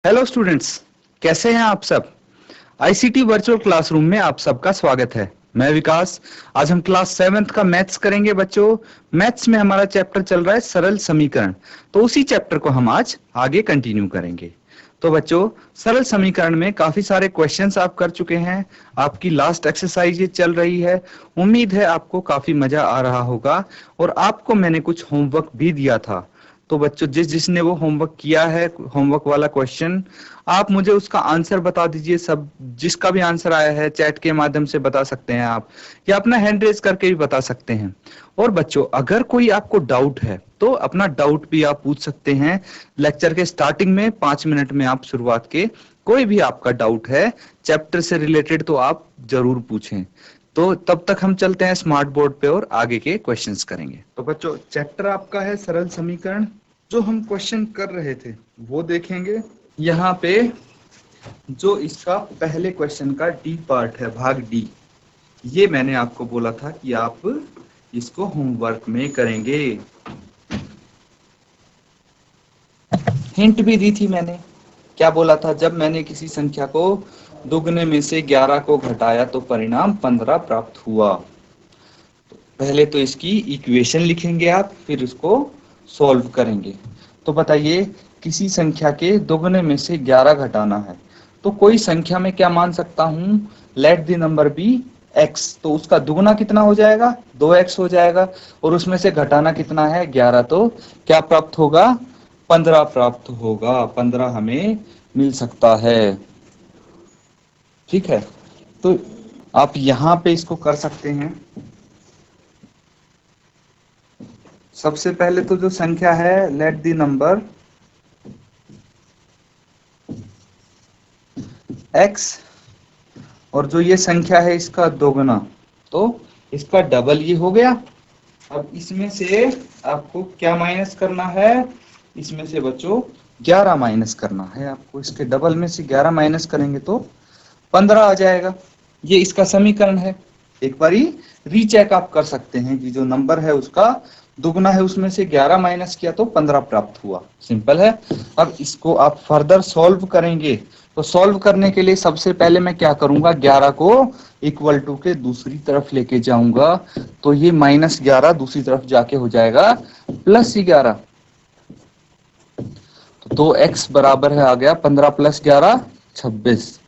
Hello students, कैसे हैं आप सब। आईसीटी वर्चुअल क्लासरूम में आप सबका स्वागत है। मैं विकास। आज हम क्लास 7th का मैथ्स करेंगे बच्चों। मैथ्स में हमारा चैप्टर चल रहा है सरल समीकरण। तो उसी चैप्टर को हम आज आगे कंटिन्यू करेंगे। तो बच्चों, सरल समीकरण में काफी सारे क्वेश्चंस आप कर चुके हैं। आपकी लास्ट एक्सरसाइज ये चल रही है। उम्मीद है आपको काफी मजा आ रहा होगा। और आपको मैंने कुछ होमवर्क भी दिया था। तो बच्चों, जिसने वो होमवर्क किया है, होमवर्क वाला क्वेश्चन, आप मुझे उसका आंसर बता दीजिए। सब जिसका भी आंसर आया है चैट के माध्यम से बता सकते हैं आप, या अपना हैंड रेज करके भी बता सकते हैं। और बच्चों, अगर कोई आपको डाउट है तो अपना डाउट भी आप पूछ सकते हैं। लेक्चर के स्टार्टिंग में 5 मिनट में आप शुरुआत के कोई भी आपका डाउट है चैप्टर से रिलेटेड तो आप जरूर पूछें। तो तब तक हम चलते हैं स्मार्ट बोर्ड पे और आगे के क्वेश्चंस करेंगे। तो बच्चों, चैप्टर आपका है सरल समीकरण। जो हम क्वेश्चन कर रहे थे वो देखेंगे। यहाँ पे जो इसका पहले क्वेश्चन का डी पार्ट है, भाग डी, ये मैंने आपको बोला था कि आप इसको होमवर्क में करेंगे। हिंट भी दी थी मैंने। क्या बोला था? जब मैंने किसी संख्या को दुगने में से 11 को घटाया तो परिणाम 15 प्राप्त हुआ। पहले तो इसकी इक्वेशन लिखेंगे आप, फिर इसको सॉल्व करेंगे। तो बताइए, किसी संख्या के दोगुने में से 11 घटाना है तो कोई संख्या में क्या मान सकता हूं? Let the number be x। तो उसका दुगुना कितना हो जाएगा? 2x हो जाएगा। और उसमें से घटाना कितना है? 11। तो क्या प्राप्त होगा? 15 प्राप्त होगा। 15 हमें मिल सकता है। ठीक है, तो आप यहां पे इसको कर सकते हैं। सबसे पहले तो जो संख्या है, लेट द नंबर x, और जो ये संख्या है इसका दोगुना, तो इसका डबल ये हो गया। अब इसमें से आपको क्या माइनस करना है? इसमें से बच्चों 11 माइनस करना है आपको। इसके डबल में से 11 माइनस करेंगे तो 15 आ जाएगा। ये इसका समीकरण है। एक बारी रीचेक आप कर सकते हैं कि जो नंबर है उसका दुगना है, उसमें से 11 माइनस किया तो 15 प्राप्त हुआ। सिंपल है। अब इसको आप फर्दर सॉल्व करेंगे। तो सॉल्व करने के लिए सबसे पहले मैं क्या करूंगा? 11 को इक्वल टू के दूसरी तरफ लेके जाऊंगा। तो ये -11 दूसरी तरफ जाके हो जाएगा +11। तो 2x बराबर है, आ गया 15 + 11 26।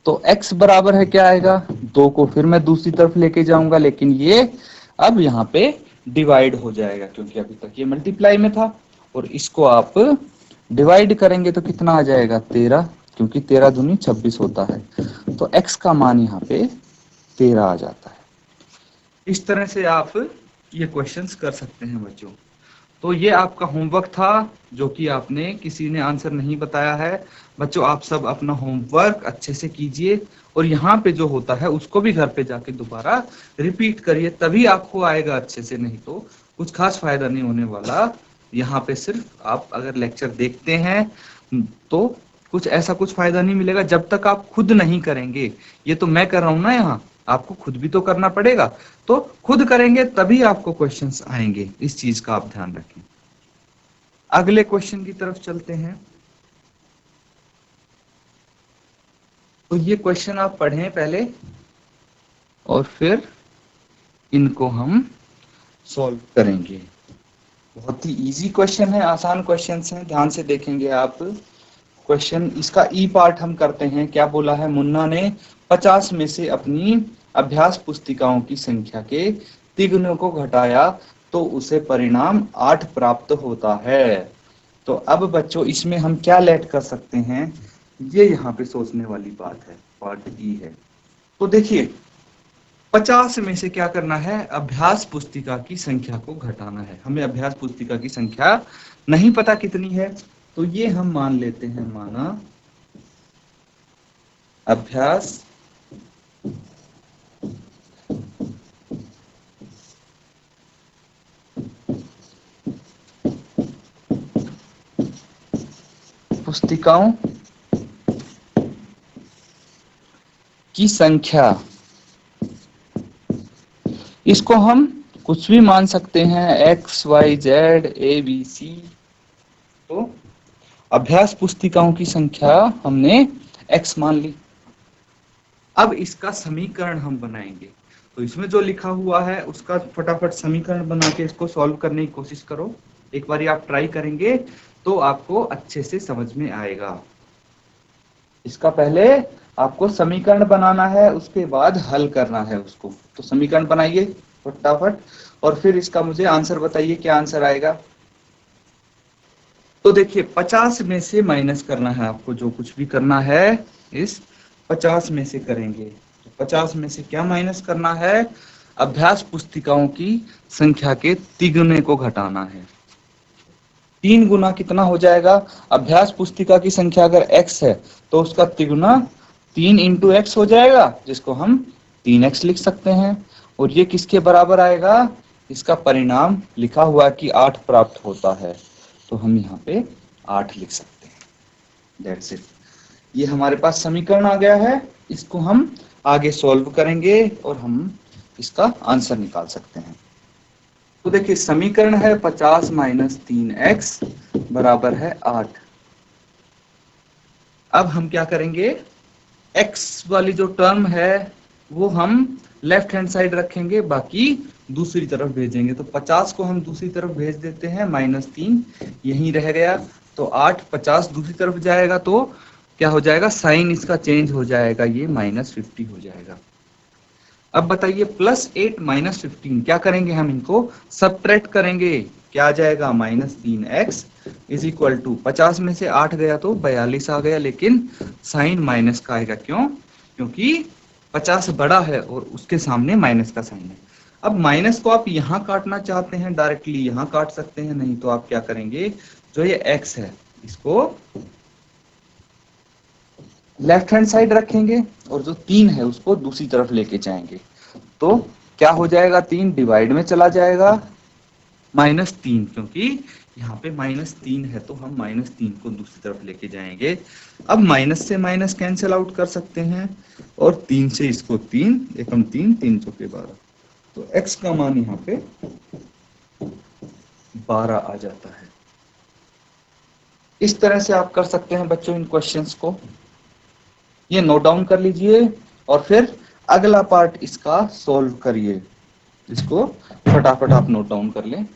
तो x बराबर है, क्या आएगा? 2 को फिर मैं दूसरी तरफ लेके जाऊंगा, लेकिन ये अब यहाँ पे डिवाइड हो जाएगा क्योंकि अभी तक ये मल्टीप्लाई में था। और इसको आप डिवाइड करेंगे तो कितना आ जाएगा? 13, क्योंकि 13 दूनी 26 होता है। तो x का मान यहाँ पे 13 आ जाता है। इस तरह से आप ये क्वेश्चंस कर सकते हैं बच्चों। तो ये आपका होमवर्क था, जो कि आपने किसी ने आंसर नहीं बताया है। बच्चों, आप सब अपना होमवर्क अच्छे से कीजिए और यहाँ पे जो होता है उसको भी घर पे जाके दोबारा रिपीट करिए, तभी आपको आएगा अच्छे से। नहीं तो कुछ खास फायदा नहीं होने वाला। यहाँ पे सिर्फ आप अगर लेक्चर देखते हैं तो कुछ फायदा नहीं मिलेगा जब तक आप खुद नहीं करेंगे। ये तो मैं कर रहा हूं ना यहाँ, आपको खुद भी तो करना पड़ेगा। तो खुद करेंगे तभी आपको क्वेश्चंस आएंगे। इस चीज का आप ध्यान रखें। अगले क्वेश्चन की तरफ चलते हैं। तो ये क्वेश्चन आप पढ़ें पहले और फिर इनको हम सॉल्व करेंगे। बहुत ही इजी क्वेश्चन है, आसान क्वेश्चन है। ध्यान से देखेंगे आप क्वेश्चन। इसका ई पार्ट हम करते हैं। क्या बोला है? मुन्ना ने 50 में से अपनी अभ्यास पुस्तिकाओं की संख्या के तिगुने को घटाया तो उसे परिणाम 8 प्राप्त होता है। तो अब बच्चों, इसमें हम क्या लेट कर सकते हैं? ये यहाँ पे सोचने वाली बात है। पार्ट ई है। तो देखिए, 50 में से क्या करना है? अभ्यास पुस्तिका की संख्या को घटाना है। हमें अभ्यास पुस्तिका की संख्या नहीं पता कितनी है, तो ये हम मान लेते हैं, माना अभ्यास पुस्तिकाओं की संख्या, इसको हम कुछ भी मान सकते हैं, x y z a b c। तो अभ्यास पुस्तिकाओं की संख्या हमने x मान ली। अब इसका समीकरण हम बनाएंगे, तो इसमें जो लिखा हुआ है उसका फटाफट समीकरण बना के इसको सॉल्व करने की कोशिश करो। एक बार आप ट्राई करेंगे तो आपको अच्छे से समझ में आएगा। इसका पहले आपको समीकरण बनाना है, उसके बाद हल करना है उसको। तो समीकरण बनाइए फटाफट और फिर इसका मुझे आंसर बताइए, क्या आंसर आएगा। तो देखिए 50 में से माइनस करना है आपको, जो कुछ भी करना है इस 50 में से करेंगे। तो 50 में से क्या माइनस करना है, अभ्यास पुस्तिकाओं की संख्या के तिगुने को घटाना है। 3 गुना कितना हो जाएगा, अभ्यास पुस्तिका की संख्या अगर x है तो उसका तिगुना 3 इंटू एक्स हो जाएगा, जिसको हम 3x लिख सकते हैं। और ये किसके बराबर आएगा, इसका परिणाम लिखा हुआ कि 8 प्राप्त होता है, तो हम यहाँ पे 8 लिख सकते हैं। That's it. ये हमारे पास समीकरण आ गया है, इसको हम आगे सॉल्व करेंगे और हम इसका आंसर निकाल सकते हैं। तो देखिए समीकरण है 50 माइनस 3x बराबर है 8। अब हम क्या करेंगे, x वाली जो टर्म है वो हम लेफ्ट हैंड साइड रखेंगे, बाकी दूसरी तरफ भेजेंगे। तो 50 को हम दूसरी तरफ भेज देते हैं, -3 यहीं रह गया। तो 8 50 दूसरी तरफ जाएगा तो क्या हो जाएगा, साइन इसका चेंज हो जाएगा, ये -50 हो जाएगा। अब बताइए +8 -15 क्या करेंगे, हम इनको सबट्रैक्ट करेंगे। क्या आ जाएगा, -3x इज इक्वल टू 50 में से 8 गया तो 42 आ गया, लेकिन साइन माइनस का आएगा। क्यों, क्योंकि 50 बड़ा है और उसके सामने माइनस का साइन है। अब माइनस को आप यहाँ काटना चाहते हैं डायरेक्टली यहाँ काट सकते हैं, नहीं तो आप क्या करेंगे, जो ये x है इसको लेफ्ट हैंड साइड रखेंगे और जो 3 है उसको दूसरी तरफ लेके जाएंगे। तो क्या हो जाएगा, 3 डिवाइड में चला जाएगा, -3, क्योंकि यहाँ पे -3 है तो हम -3 को दूसरी तरफ लेके जाएंगे। अब माइनस से माइनस कैंसिल आउट कर सकते हैं और 3 से इसको 3 एकम 3 3 चौके 12, तो x का मान यहाँ पे 12 आ जाता है। इस तरह से आप कर सकते हैं बच्चों इन क्वेश्चंस को। ये नोट डाउन कर लीजिए और फिर अगला पार्ट इसका सॉल्व करिए, इसको फटाफट आप नोट डाउन कर लें।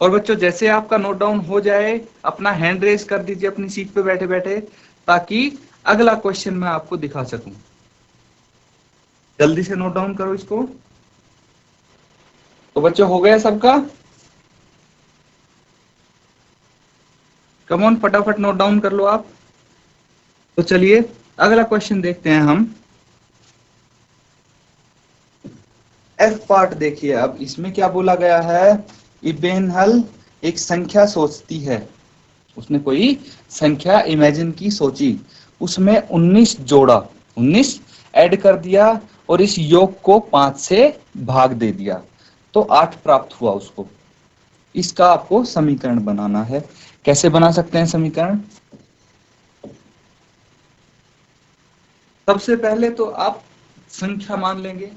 और बच्चों जैसे आपका नोट डाउन हो जाए अपना हैंड रेज कर दीजिए अपनी सीट पे बैठे बैठे, ताकि अगला क्वेश्चन मैं आपको दिखा सकूं। जल्दी से नोट डाउन करो इसको। तो बच्चों हो गया सबका, कम ऑन फटाफट नोट डाउन कर लो आप। तो चलिए अगला क्वेश्चन देखते हैं हम। एफ पार्ट देखिए, अब इसमें क्या बोला गया है, इब्न हल एक संख्या सोचती है। उसने कोई संख्या इमेजिन की सोची, उसमें 19 जोड़ा, 19 ऐड कर दिया और इस योग को 5 से भाग दे दिया तो 8 प्राप्त हुआ उसको। इसका आपको समीकरण बनाना है। कैसे बना सकते हैं समीकरण, सबसे पहले तो आप संख्या मान लेंगे,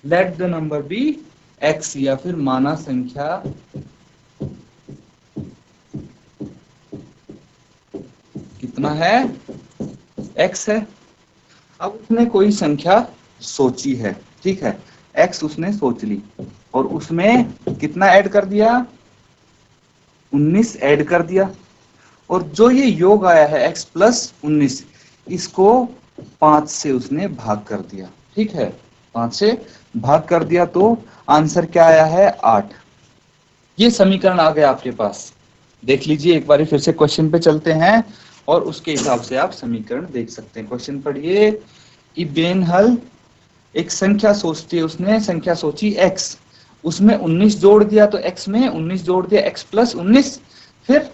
let the number be x, या फिर माना संख्या कितना है, x है। अब उसने कोई संख्या सोची है, ठीक है, x उसने सोच ली और उसमें कितना ऐड कर दिया, 19 ऐड कर दिया। और जो ये योग आया है x + 19, इसको 5 से उसने भाग कर दिया, ठीक है, 5 से भाग कर दिया तो आंसर क्या आया है, 8। ये समीकरण आ गया आपके पास। देख लीजिए एक बार फिर से क्वेश्चन पे चलते हैं और उसके हिसाब से आप समीकरण देख सकते हैं। क्वेश्चन पढ़िए, इब्न हल एक संख्या सोचती है, उसने संख्या सोची x, उसमें 19 जोड़ दिया तो x में 19 जोड़ दिया, x + 19, फिर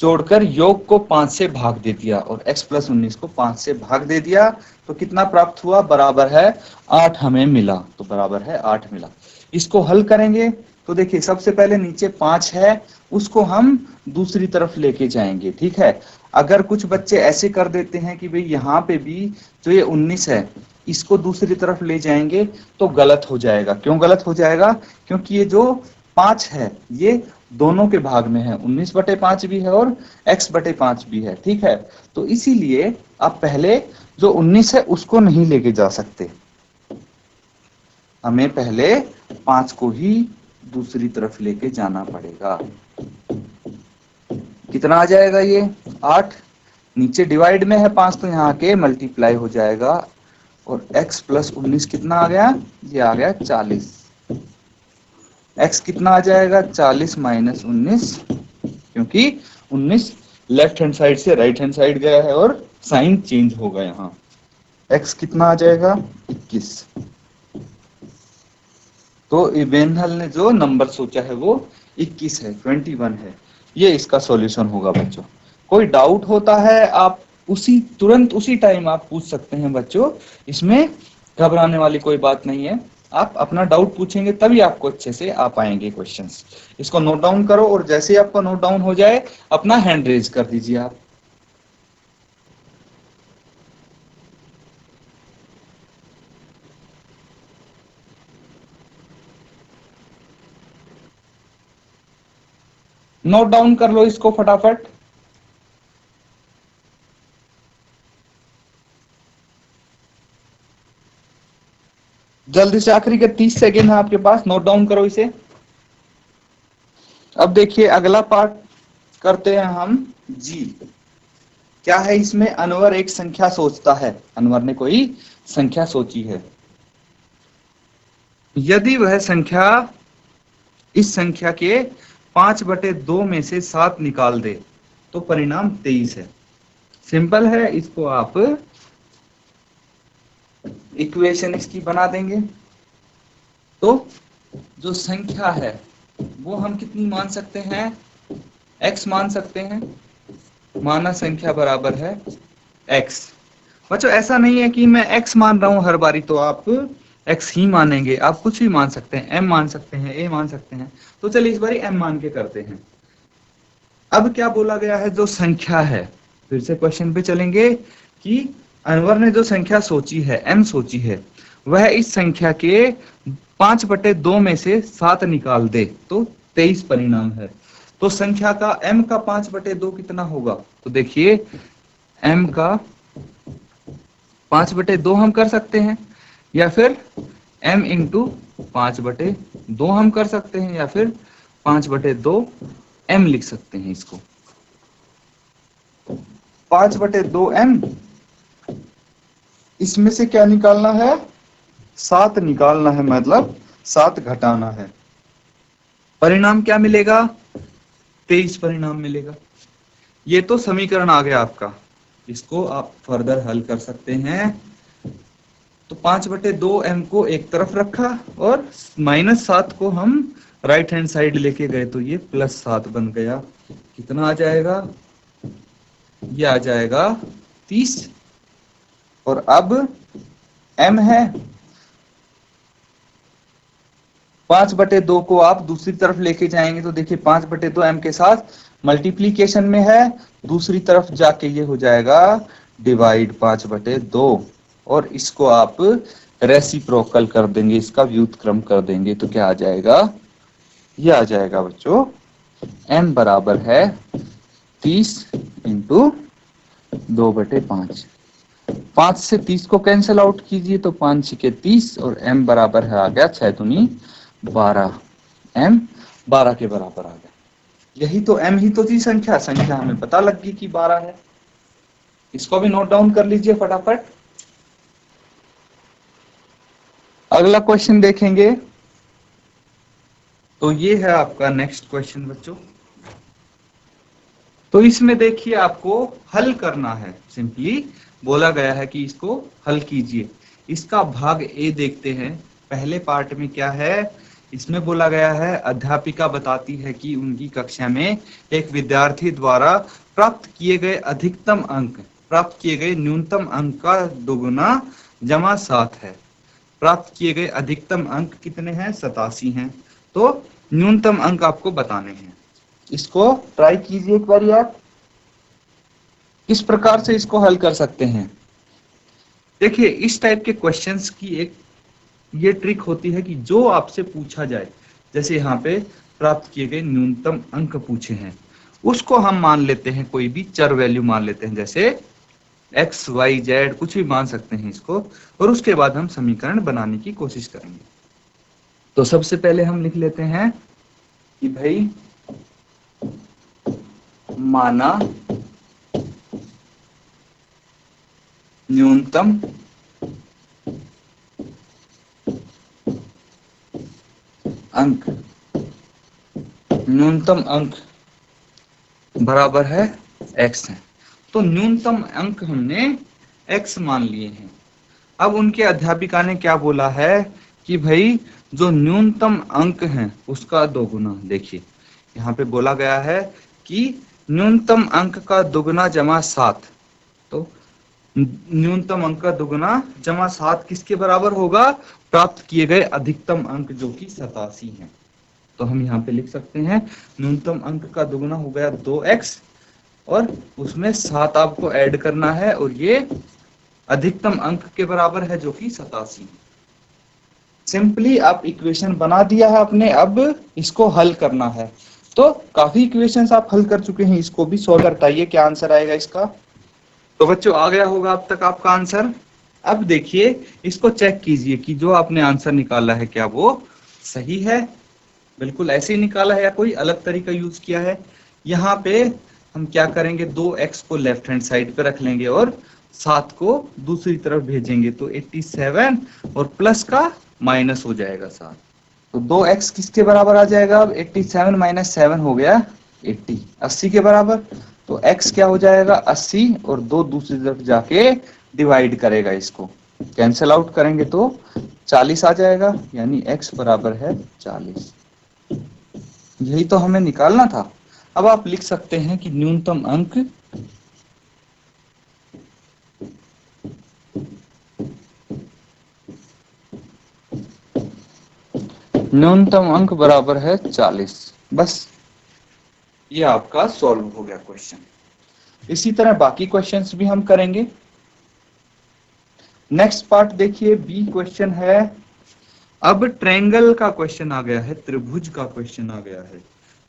जोड़कर योग को 5 से भाग दे दिया और x + 19 को 5 से भाग दे दिया तो कितना प्राप्त हुआ, बराबर है 8 हमें मिला, तो बराबर है 8 मिला। इसको हल करेंगे तो देखिए सबसे पहले नीचे 5 है उसको हम दूसरी तरफ लेके जाएंगे, ठीक है। अगर कुछ बच्चे ऐसे कर देते हैं कि भाई यहाँ पे भी जो ये 19 है इसको दूसरी तरफ ले जाएंगे तो गलत हो जाएगा। क्यों गलत हो जाएगा, क्योंकि ये जो 5 है, ये दोनों के भाग में है, 19/5 भी है और x/5 भी है, ठीक है। तो इसीलिए आप पहले जो 19 है उसको नहीं लेके जा सकते, हमें पहले 5 को ही दूसरी तरफ लेके जाना पड़ेगा। कितना आ जाएगा ये 8, नीचे डिवाइड में है 5 तो यहाँ के मल्टीप्लाई हो जाएगा, और x प्लस 19 कितना आ गया, ये आ गया 40। x कितना आ जाएगा 40 माइनस 19, क्योंकि 19 लेफ्ट हैंड साइड से राइट हैंड साइड गया है और साइन चेंज होगा यहाँ। x कितना आ जाएगा 21। तो इवेंहल ने जो नंबर सोचा है वो 21 है, 21 है, ये इसका सॉल्यूशन होगा बच्चों। कोई डाउट होता है आप तुरंत उसी टाइम आप पूछ सकते हैं बच्चों, इसमें घबराने वाली कोई बात नहीं है। आप अपना डाउट पूछेंगे तभी आपको अच्छे से आ पाएंगे क्वेश्चंस। इसको नोट डाउन करो और जैसे ही आपका नोट डाउन हो जाए अपना हैंड रेज कर दीजिए आप। नोट डाउन कर लो इसको फटाफट। जल्दी से, आखिरी के 30 सेकेंड है आपके पास, नोट डाउन करो इसे। अब देखिए अगला पार्ट करते हैं हम जी। क्या है इसमें, अनवर एक संख्या सोचता है, अनवर ने कोई संख्या सोची है। यदि वह संख्या इस संख्या के 5/2 में से 7 निकाल दे तो परिणाम 23 है। सिंपल है, इसको आप इक्वेशन इसकी बना देंगे। तो जो संख्या है वो हम कितनी मान सकते हैं, x मान सकते हैं, माना संख्या बराबर है x। बच्चों ऐसा नहीं है कि मैं x मान रहा हूं हर बारी तो आप x ही मानेंगे, आप कुछ भी मान सकते हैं, m मान सकते हैं, a मान सकते हैं। तो चलिए इस बारी m मान के करते हैं। अब क्या बोला गया है, जो संख्या है, फिर से क्वेश्चन पे चलेंगे कि अनवर ने जो संख्या सोची है, m सोची है, वह इस संख्या के 5/2 में से 7 निकाल दे तो 23 परिणाम है। तो संख्या का m का 5/2 कितना होगा, तो देखिए m का 5/2 हम कर सकते हैं, या फिर m इंटू 5/2 हम कर सकते हैं, या फिर 5/2 m लिख सकते हैं इसको। 5/2 m, इसमें से क्या निकालना है, 7 निकालना है, मतलब 7 घटाना है। परिणाम क्या मिलेगा, 23 परिणाम मिलेगा। ये तो समीकरण आ गया आपका, इसको आप फर्दर हल कर सकते हैं। तो 5/2 m को एक तरफ रखा और -7 को हम राइट हैंड साइड लेके गए तो ये +7 बन गया। कितना आ जाएगा, ये आ जाएगा 30। और अब m है, 5/2 को आप दूसरी तरफ लेके जाएंगे तो देखिए 5/2 m के साथ मल्टीप्लीकेशन में है, दूसरी तरफ जाके ये हो जाएगा डिवाइड 5/2, और इसको आप रेसिप्रोकल कर देंगे, इसका व्युत्क्रम कर देंगे तो क्या आ जाएगा, ये आ जाएगा बच्चों m बराबर है 30 इंटू 2/5। 5 से 30 को कैंसिल आउट कीजिए तो 5 के 30, और m बराबर है आ गया 6 दूनी 12, m 12 के बराबर आ गया। यही तो m ही तो थी संख्या, संख्या हमें पता लग गई कि 12 है। इसको भी नोट डाउन कर लीजिए फटाफट। अगला क्वेश्चन देखेंगे, तो ये है आपका नेक्स्ट क्वेश्चन बच्चों। तो इसमें देखिए आपको हल करना है, सिंपली बोला गया है कि इसको हल कीजिए। इसका भाग ए देखते हैं। पहले पार्ट में क्या है, इसमें बोला गया है अध्यापिका बताती है कि उनकी कक्षा में एक विद्यार्थी द्वारा प्राप्त किए गए अधिकतम अंक प्राप्त किए गए न्यूनतम अंक का दोगुना जमा 7 है। प्राप्त किए गए अधिकतम अंक कितने हैं, 87 हैं। तो न्यूनतम अंक आपको बताने हैं। इसको ट्राई कीजिए एक बार आप, किस प्रकार से इसको हल कर सकते हैं। देखिए इस टाइप के क्वेश्चंस की एक ये ट्रिक होती है कि जो आपसे पूछा जाए, जैसे यहाँ पे प्राप्त किए गए न्यूनतम अंक पूछे हैं, उसको हम मान लेते हैं, कोई भी चर वैल्यू मान लेते हैं, जैसे एक्स वाई जेड कुछ भी मान सकते हैं इसको, और उसके बाद हम समीकरण बनाने की कोशिश करेंगे। तो सबसे पहले हम लिख लेते हैं कि भाई माना न्यूनतम अंक, न्यूनतम अंक बराबर है x है। तो न्यूनतम अंक हमने x मान लिए हैं। अब उनके अध्यापिका ने क्या बोला है कि भाई जो न्यूनतम अंक है उसका दोगुना, देखिए यहाँ पे बोला गया है कि न्यूनतम अंक का दोगुना जमा 7, तो न्यूनतम अंक का दुगुना जमा 7 किसके बराबर होगा? प्राप्त किए गए अधिकतम अंक जो कि 87 है। तो हम यहाँ पे लिख सकते हैं न्यूनतम अंक का दुगुना हो गया 2x, और उसमें 7 आपको ऐड करना है, और ये अधिकतम अंक के बराबर है जो कि 87 है। सिंपली आप इक्वेशन बना दिया है आपने, अब इसको हल करना है। तो काफी इक्वेशंस आप हल कर चुके हैं, इसको भी सॉल्व करताइए, क्या आंसर आएगा इसका। तो बच्चों आ गया होगा अब तक आपका आंसर। अब देखिए इसको चेक कीजिए कि जो आपने आंसर निकाला है क्या वो सही है, बिल्कुल ऐसे ही निकाला है या कोई अलग तरीका यूज किया है। यहाँ पे हम क्या करेंगे, 2x को लेफ्ट हैंड साइड पे रख लेंगे और 7 को दूसरी तरफ भेजेंगे, तो 87 और प्लस का माइनस हो जाएगा 7, तो 2x किसके बराबर आ जाएगा? अब 87 माइनस 7 हो गया 80, 80 के बराबर। तो x क्या हो जाएगा? 80, और 2 दूसरी तरफ जाके डिवाइड करेगा, इसको कैंसिल आउट करेंगे तो 40 आ जाएगा, यानी x बराबर है 40। यही तो हमें निकालना था। अब आप लिख सकते हैं कि न्यूनतम अंक बराबर है 40। बस ये आपका सॉल्व हो गया क्वेश्चन। इसी तरह बाकी क्वेश्चंस भी हम करेंगे। नेक्स्ट पार्ट देखिए, बी क्वेश्चन है। अब ट्रायंगल का क्वेश्चन आ गया है, त्रिभुज का क्वेश्चन आ गया है,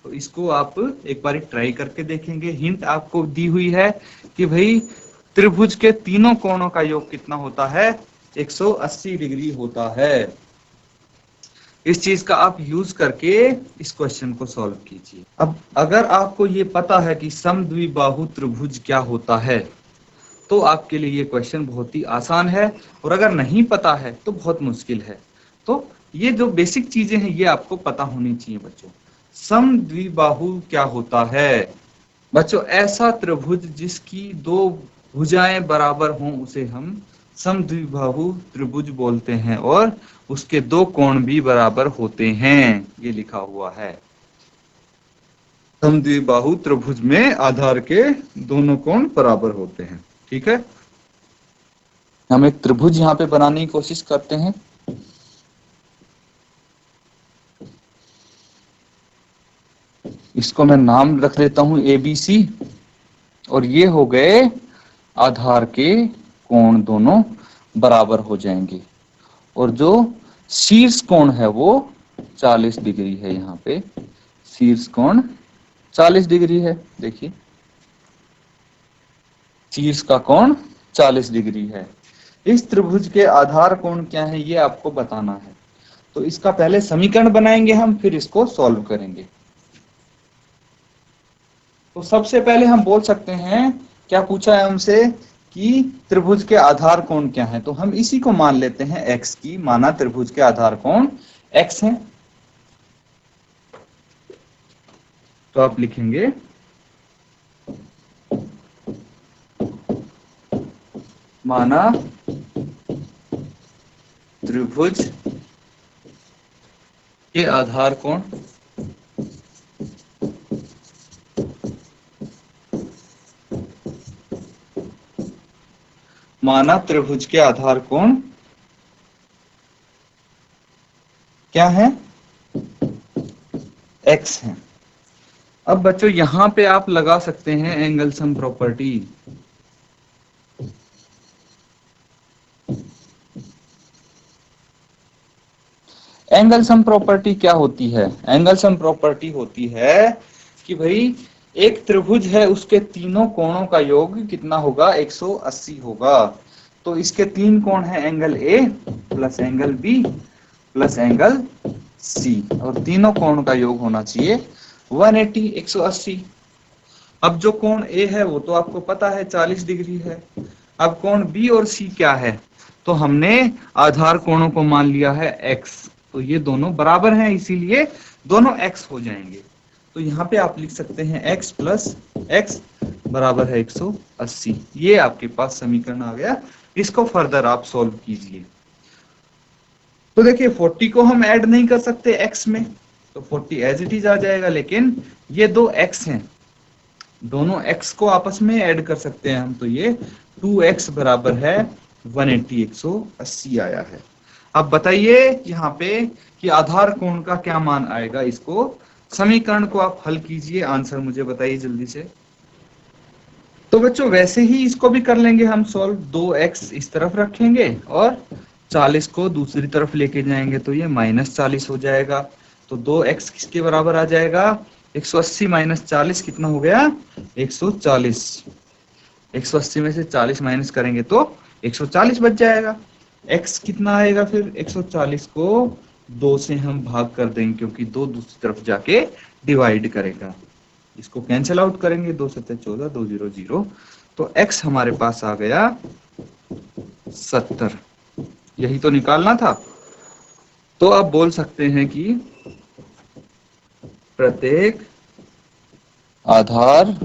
तो इसको आप एक बार ट्राई करके देखेंगे। हिंट आपको दी हुई है कि भाई त्रिभुज के तीनों कोणों का योग कितना होता है? 180 डिग्री होता है। इस चीज का आप यूज करके इस क्वेश्चन को सॉल्व कीजिए। अब अगर आपको ये पता है कि समद्विबाहु त्रिभुज क्या होता है, तो आपके लिए ये क्वेश्चन बहुत ही आसान है, और अगर नहीं पता है तो बहुत मुश्किल है। तो ये जो बेसिक चीजें हैं ये आपको पता होनी चाहिए बच्चों। समद्विबाहु क्या होता है? बच्चों ऐसा त्रिभुज जिसकी दो भुजाएं बराबर हों उसे हम समद्विबाहु त्रिभुज बोलते हैं, और उसके दो कोण भी बराबर होते हैं, ये लिखा हुआ है। समद्विबाहु त्रिभुज में आधार के दोनों कोण बराबर होते हैं। ठीक है, हम एक त्रिभुज यहाँ पे बनाने की कोशिश करते हैं। इसको मैं नाम रख देता हूं ABC, और ये हो गए आधार के कोण, दोनों बराबर हो जाएंगे, और जो शीर्ष कोण है वो 40 डिग्री है। यहाँ पे शीर्ष कोण 40 डिग्री है, देखिए शीर्ष का कोण 40 डिग्री है। इस त्रिभुज के आधार कोण क्या है ये आपको बताना है। तो इसका पहले समीकरण बनाएंगे हम, फिर इसको सॉल्व करेंगे। तो सबसे पहले हम बोल सकते हैं, क्या पूछा है हमसे कि त्रिभुज के आधार कोण क्या है, तो हम इसी को मान लेते हैं x की, माना त्रिभुज के आधार कोण x है। तो आप लिखेंगे माना त्रिभुज के आधार कोण माना त्रिभुज के आधार कोण क्या है? x है। अब बच्चों यहां पे आप लगा सकते हैं angle sum property. Angle sum property क्या होती है? एंगल सम प्रॉपर्टी होती है कि भाई एक त्रिभुज है, उसके तीनों कोणों का योग कितना होगा? 180 होगा। तो इसके तीन कोण हैं, angle A plus angle B plus angle C, और तीनों कोण का योग होना चाहिए 180, 180। अब जो कोण ए है वो तो आपको पता है 40 डिग्री है। अब कोण बी और सी क्या है? तो हमने आधार कोणों को मान लिया है x, तो ये दोनों बराबर हैं, इसीलिए दोनों x हो जाएंगे। तो यहाँ पे आप लिख सकते हैं x प्लस x बराबर है 180। ये आपके पास समीकरण आ गया। इसको फर्दर आप सॉल्व कीजिए। तो देखिए 40 को हम ऐड नहीं कर सकते x में, तो 40 एज इट इज आ जाएगा, लेकिन ये दो x हैं, दोनों x को आपस में ऐड कर सकते हैं हम, तो ये 2x बराबर है 180, 180 आया है। अब बताइए यहाँ पे कि आधार कोण का क्या मान आएगा? इसको समीकरण को आप हल कीजिए, आंसर मुझे बताइए जल्दी से। तो बच्चों वैसे ही इसको भी कर लेंगे हम सॉल्व। 2x इस तरफ रखेंगे और 40 को दूसरी तरफ लेके जाएंगे, तो ये -40 हो जाएगा। तो 2x किसके बराबर आ जाएगा? 180 माइनस 40 कितना हो गया? 140। 180 में से 40 माइनस करेंगे तो 140 बच जाएगा। x कितना आएगा फिर? 140 को 2 से हम भाग कर देंगे, क्योंकि 2 दूसरी तरफ जाके डिवाइड करेगा। इसको कैंसिल आउट करेंगे, 2 7 14, 2 0 0। तो x हमारे पास आ गया 70। यही तो निकालना था। तो आप बोल सकते हैं कि प्रत्येक आधार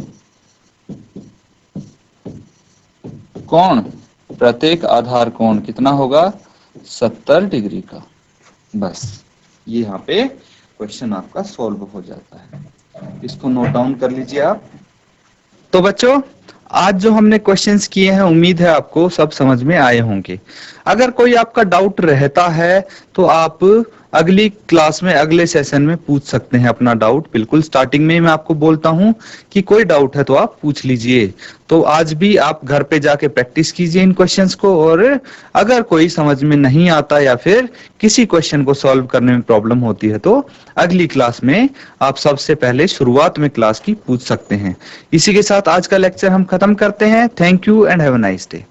कोण, प्रत्येक आधार कोण कितना होगा? 70 डिग्री का। बस ये यहाँ पे क्वेश्चन आपका सॉल्व हो जाता है। इसको नोट डाउन कर लीजिए आप। तो बच्चों आज जो हमने क्वेश्चंस किए हैं, उम्मीद है आपको सब समझ में आए होंगे। अगर कोई आपका डाउट रहता है तो आप अगली क्लास में, अगले सेशन में पूछ सकते हैं अपना डाउट। बिल्कुल स्टार्टिंग में ही मैं आपको बोलता हूं कि कोई डाउट है तो आप पूछ लीजिए। तो आज भी आप घर पे जाके प्रैक्टिस कीजिए इन क्वेश्चंस को, और अगर कोई समझ में नहीं आता या फिर किसी क्वेश्चन को सॉल्व करने में प्रॉब्लम होती है तो अगली क्लास में आप सबसे पहले शुरुआत में क्लास की पूछ सकते हैं। इसी के साथ आज का लेक्चर हम खत्म करते हैं। Thank you and have a nice day.